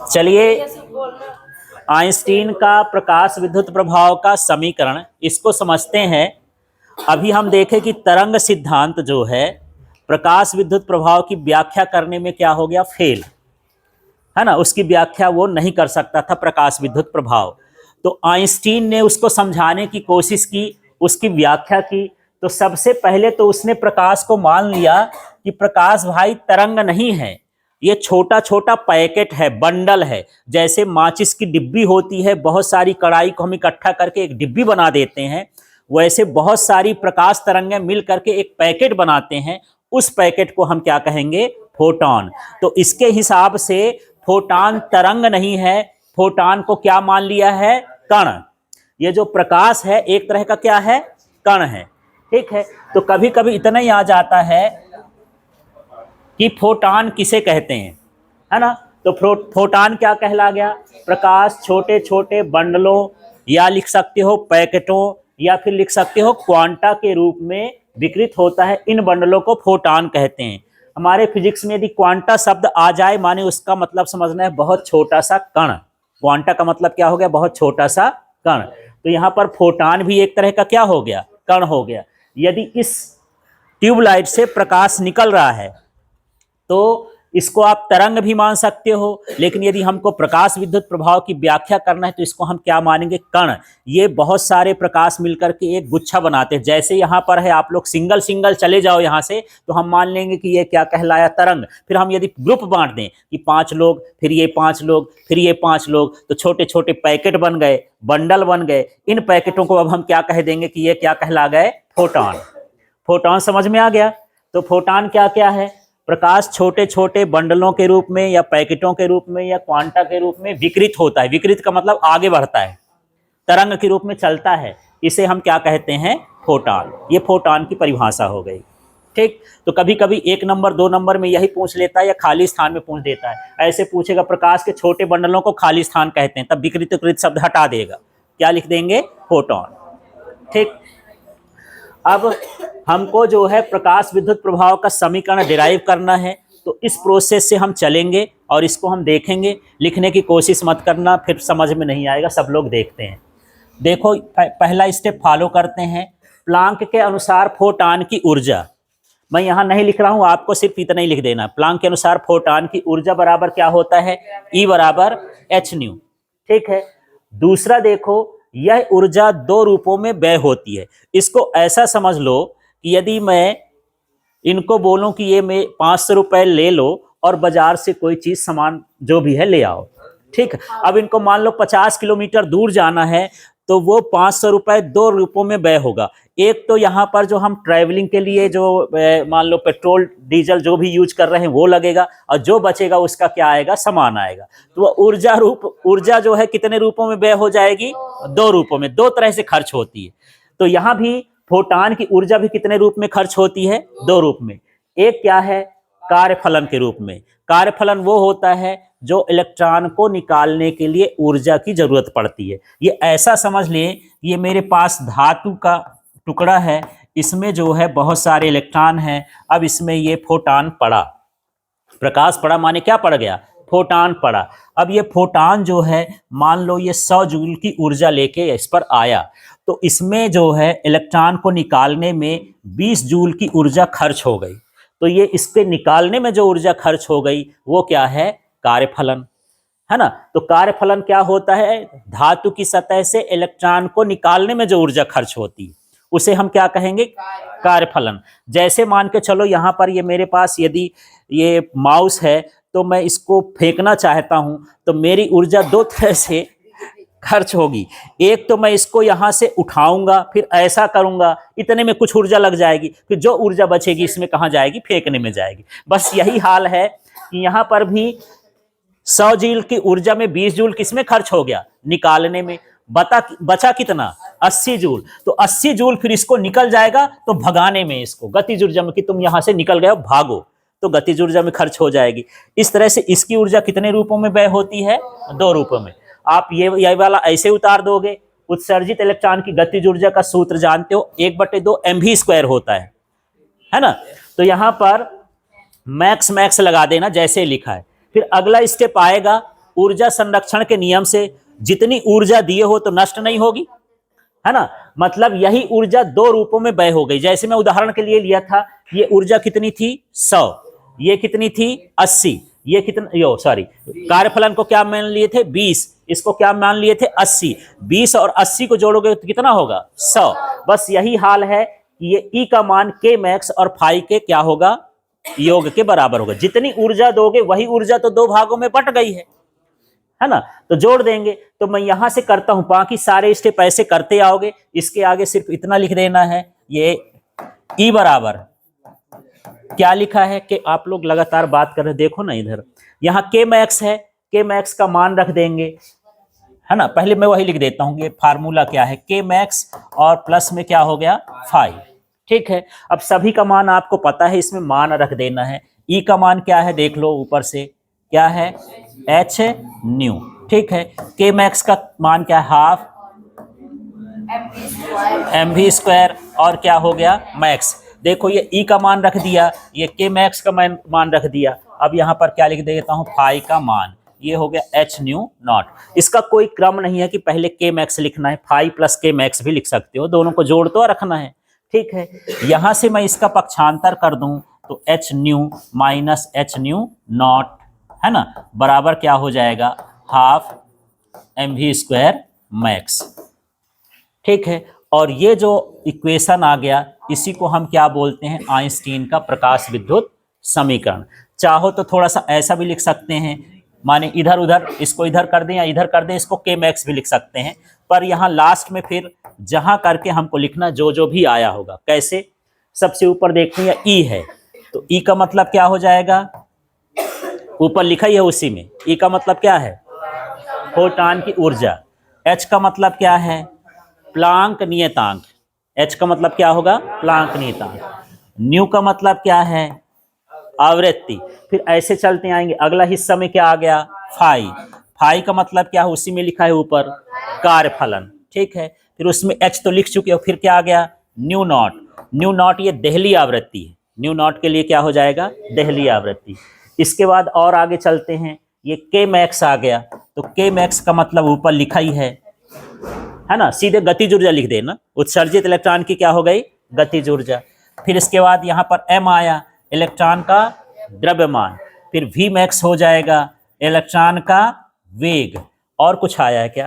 चलिए, आइंस्टीन का प्रकाश विद्युत प्रभाव का समीकरण, इसको समझते हैं। अभी हम देखें कि तरंग सिद्धांत जो है प्रकाश विद्युत प्रभाव की व्याख्या करने में क्या हो गया, फेल, है ना। उसकी व्याख्या वो नहीं कर सकता था प्रकाश विद्युत प्रभाव। तो आइंस्टीन ने उसको समझाने की कोशिश की, उसकी व्याख्या की। तो सबसे पहले तो उसने प्रकाश को मान लिया कि प्रकाश भाई तरंग नहीं है, ये छोटा छोटा पैकेट है, बंडल है। जैसे माचिस की डिब्बी होती है, बहुत सारी कड़ाई को हम इकट्ठा करके एक डिब्बी बना देते हैं, वैसे बहुत सारी प्रकाश तरंगें मिल करके एक पैकेट बनाते हैं। उस पैकेट को हम क्या कहेंगे, फोटॉन। तो इसके हिसाब से फोटॉन तरंग नहीं है, फोटॉन को क्या मान लिया है, कण। ये जो प्रकाश है एक तरह का क्या है, कण है, ठीक है। तो कभी कभी इतना ही आ जाता है कि फोटॉन किसे कहते हैं, है ना। तो फोटॉन क्या कहला गया, प्रकाश छोटे छोटे बंडलों, या लिख सकते हो पैकेटों, या फिर लिख सकते हो क्वांटा के रूप में विकृत होता है। इन बंडलों को फोटॉन कहते हैं। हमारे फिजिक्स में यदि क्वांटा शब्द आ जाए, माने उसका मतलब समझना है बहुत छोटा सा कण। क्वांटा का मतलब क्या हो गया, बहुत छोटा सा कण। तो यहाँ पर फोटॉन भी एक तरह का क्या हो गया, कण हो गया। यदि इस ट्यूबलाइट से प्रकाश निकल रहा है तो इसको आप तरंग भी मान सकते हो, लेकिन यदि हमको प्रकाश विद्युत प्रभाव की व्याख्या करना है तो इसको हम क्या मानेंगे, कण। ये बहुत सारे प्रकाश मिलकर के एक गुच्छा बनाते हैं। जैसे यहाँ पर है, आप लोग सिंगल सिंगल चले जाओ यहाँ से, तो हम मान लेंगे कि ये क्या कहलाया, तरंग। फिर हम यदि ग्रुप बांट दें कि 5 लोग, फिर ये 5 लोग, फिर ये 5 लोग, तो छोटे छोटे पैकेट बन गए, बंडल बन गए। इन पैकेटों को अब हम क्या कह देंगे कि ये क्या कहला गए, फोटॉन। फोटॉन समझ में आ गया। तो फोटॉन क्या क्या है, प्रकाश छोटे छोटे बंडलों के रूप में, या पैकेटों के रूप में, या क्वांटा के रूप में विकृत होता है। विकृत का मतलब आगे बढ़ता है, तरंग के रूप में चलता है। इसे हम क्या कहते हैं, फोटॉन। ये फोटॉन की परिभाषा हो गई, ठीक। तो कभी कभी 1 नंबर 2 नंबर में यही पूछ लेता है, या खाली स्थान में पूछ देता है। ऐसे पूछेगा प्रकाश के छोटे बंडलों को खाली स्थान कहते हैं, तब विकृत शब्द हटा देगा, क्या लिख देंगे, फोटॉन, ठीक। अब हमको जो है प्रकाश विद्युत प्रभाव का समीकरण डिराइव करना है, तो इस प्रोसेस से हम चलेंगे और इसको हम देखेंगे। लिखने की कोशिश मत करना, फिर समझ में नहीं आएगा। सब लोग देखते हैं, देखो पहला स्टेप फॉलो करते हैं। प्लांक के अनुसार फोटॉन की ऊर्जा, मैं यहाँ नहीं लिख रहा हूँ, आपको सिर्फ इतना ही लिख देना। प्लांक के अनुसार फोटॉन की ऊर्जा बराबर क्या होता है, E बराबर h न्यू, ठीक है। दूसरा देखो, यह ऊर्जा 2 रूपों में व्यय होती है। इसको ऐसा समझ लो कि यदि मैं इनको बोलूं कि ये मैं 500 रुपए ले लो और बाजार से कोई चीज सामान जो भी है ले आओ, ठीक। अब इनको मान लो 50 किलोमीटर दूर जाना है, तो वो 500 रुपए 2 रूपों में व्यय होगा। एक तो यहाँ पर जो हम ट्रैवलिंग के लिए जो मान लो पेट्रोल डीजल जो भी यूज कर रहे हैं वो लगेगा, और जो बचेगा उसका क्या आएगा, सामान आएगा। तो वो ऊर्जा जो है कितने रूपों में व्यय हो जाएगी, 2 रूपों में, 2 तरह से खर्च होती है। तो यहाँ भी फोटॉन की ऊर्जा भी कितने रूप में खर्च होती है, 2 रूप में। एक क्या है, कार्यफलन के रूप में। कार्यफलन वो होता है जो इलेक्ट्रॉन को निकालने के लिए ऊर्जा की जरूरत पड़ती है। ये ऐसा समझ लें, ये मेरे पास धातु का टुकड़ा है, इसमें जो है बहुत सारे इलेक्ट्रॉन हैं। अब इसमें ये फोटॉन पड़ा, प्रकाश पड़ा, माने क्या पड़ गया, फोटॉन पड़ा। अब ये फोटॉन जो है, मान लो ये 100 जूल की ऊर्जा लेके इस पर आया, तो इसमें जो है इलेक्ट्रॉन को निकालने में 20 जूल की ऊर्जा खर्च हो गई। तो ये इसके निकालने में जो ऊर्जा खर्च हो गई वो क्या है, कार्यफलन, है ना। तो कार्यफलन क्या होता है, धातु की सतह से इलेक्ट्रॉन को निकालने में जो ऊर्जा खर्च होती है उसे हम क्या कहेंगे, कार्यफलन। जैसे मान के चलो यहाँ पर ये मेरे पास यदि ये माउस है, तो मैं इसको फेंकना चाहता हूं, तो मेरी ऊर्जा 2 तरह से खर्च होगी। एक तो मैं इसको यहाँ से उठाऊंगा, फिर ऐसा करूंगा, इतने में कुछ ऊर्जा लग जाएगी, फिर जो ऊर्जा बचेगी इसमें कहाँ जाएगी, फेंकने में जाएगी। बस यही हाल है कि यहाँ पर भी 100 जूल की ऊर्जा में 20 जूल किसमें खर्च हो गया, निकालने में। बचा कितना, 80 जूल। तो 80 जूल फिर इसको निकल जाएगा तो भगाने में, इसको गतिज ऊर्जा में, कि तुम यहां से निकल गए भागो, तो गतिज ऊर्जा में खर्च हो जाएगी। इस तरह से इसकी ऊर्जा कितने रूपों में व्यय होती है, 2 रूपों में। आप ये वाला ऐसे उतार दोगे, उत्सर्जित इलेक्ट्रॉन की गतिज ऊर्जा का सूत्र जानते हो, 1/2 mv² होता है ना। तो यहां पर मैक्स लगा देना जैसे लिखा है, फिर अगला स्टेप आएगा, ऊर्जा संरक्षण के नियम से जितनी ऊर्जा दिए हो तो नष्ट नहीं होगी, है ना। मतलब यही ऊर्जा दो रूपों में व्यय हो गई। जैसे मैं उदाहरण के लिए लिया था, ये ऊर्जा कितनी थी 100, ये कितनी थी 80, ये कितना सॉरी कार्यफलन को क्या मान लिए थे 20, इसको क्या मान लिए थे 80। 20 और 80 को जोड़ोगे तो कितना होगा 100। बस यही हाल है कि ये ई का मान के मैक्स और फाई के क्या होगा योग के बराबर होगा। जितनी ऊर्जा दोगे वही ऊर्जा तो दो भागों में बट गई है ना, तो जोड़ देंगे। तो मैं यहां से करता हूं, बाकी सारे स्टेप ऐसे करते आओगे। इसके आगे सिर्फ इतना लिख देना है, ये ई बराबर क्या लिखा है कि आप लोग लगातार बात कर रहे, देखो ना इधर, यहां के मैक्स है, के मैक्स का मान रख देंगे, है ना। पहले मैं वही लिख देता हूं, ये फार्मूला क्या है, के मैक्स और प्लस में क्या हो गया 5, ठीक है। अब सभी का मान आपको पता है, इसमें मान रख देना है। ई का मान क्या है देख लो, ऊपर से क्या है एच न्यू, ठीक है। के मैक्स का मान क्या है हाफ एम वी स्क्वायर, और क्या हो गया मैक्स। देखो ये ई का मान रख दिया, ये के मैक्स का मान रख दिया। अब यहाँ पर क्या लिख देता हूँ फाई का मान, ये हो गया एच न्यू नॉट। इसका कोई क्रम नहीं है कि पहले के मैक्स लिखना है, फाई प्लस के मैक्स भी लिख सकते हो, दोनों को जोड़ तो रखना है, ठीक है। यहां से मैं इसका पक्षांतर कर दूं तो h nu minus h nu nought, है ना, बराबर क्या हो जाएगा half m v square max, ठीक है। और ये जो इक्वेशन आ गया, इसी को हम क्या बोलते हैं आइंस्टीन का प्रकाश विद्युत समीकरण। चाहो तो थोड़ा सा ऐसा भी लिख सकते हैं, माने इधर उधर इसको इधर कर दें या इधर कर दें, इसको के मैक्स भी लिख सकते हैं। पर यहाँ लास्ट में फिर जहां करके हमको लिखना जो जो भी आया होगा। कैसे, सबसे ऊपर देखते हैं ई है, तो ई का मतलब क्या हो जाएगा, ऊपर लिखा ही है उसी में, ई का मतलब क्या है फोटॉन की ऊर्जा। एच का मतलब क्या है प्लांक नियतांक, एच का मतलब क्या होगा प्लांक नियतांक। न्यू का मतलब क्या है आवृत्ति। फिर ऐसे चलते आएंगे, अगला हिस्सा में क्या आ गया फाई, फाई का मतलब क्या है उसी में लिखा है ऊपर कार्यफलन, ठीक है। फिर उसमें एच तो लिख चुके हो, फिर क्या आ गया न्यू नॉट। न्यू नॉट ये देहली आवृत्ति है, न्यू नॉट के लिए क्या हो जाएगा देहली आवृत्ति। इसके बाद और आगे चलते हैं, ये के मैक्स आ गया, तो के मैक्स का मतलब ऊपर लिखा ही है ना, सीधे गतिज ऊर्जा लिख देना। उत्सर्जित इलेक्ट्रॉन की क्या हो गई गतिज ऊर्जा। फिर इसके बाद यहाँ पर एम आया इलेक्ट्रॉन का द्रव्यमान, फिर वी मैक्स हो जाएगा इलेक्ट्रॉन का वेग, और कुछ आया है क्या।